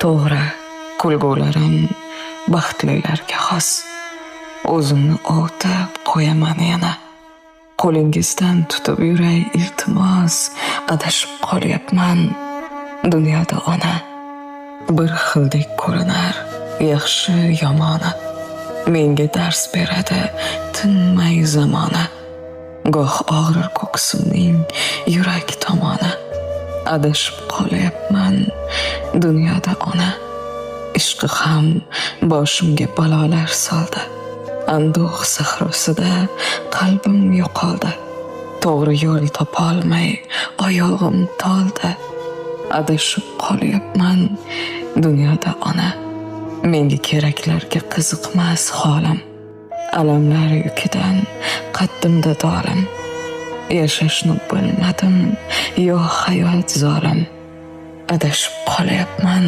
To'g'ri, kulgularim baxtlilarga xos. O'zimni ovutib qo'yaman yana. Qo'lingizdan tutib yuray iltimos, adashib qolyapman dunyoda ona. Bir xildek ko'rinar yaxshi yomoni, menga dars beradi tinmay zamona. Goh og'rir ko'ksimning yurak tomoni, adashib qolyapman dunyoda ona. Ishqi ham boshimga balolar soldi, anduh sahrosida qalbim yo'qoldi. To'g'ri yo'l topolmay oyog'im toldi, adashib qolyapman dunyoda ona. Menga keraklarga qiziqmas holim, alamlar yukidan qaddimda dolim. Yashashni bilmadim yo hayot zolim, adashib qolyapman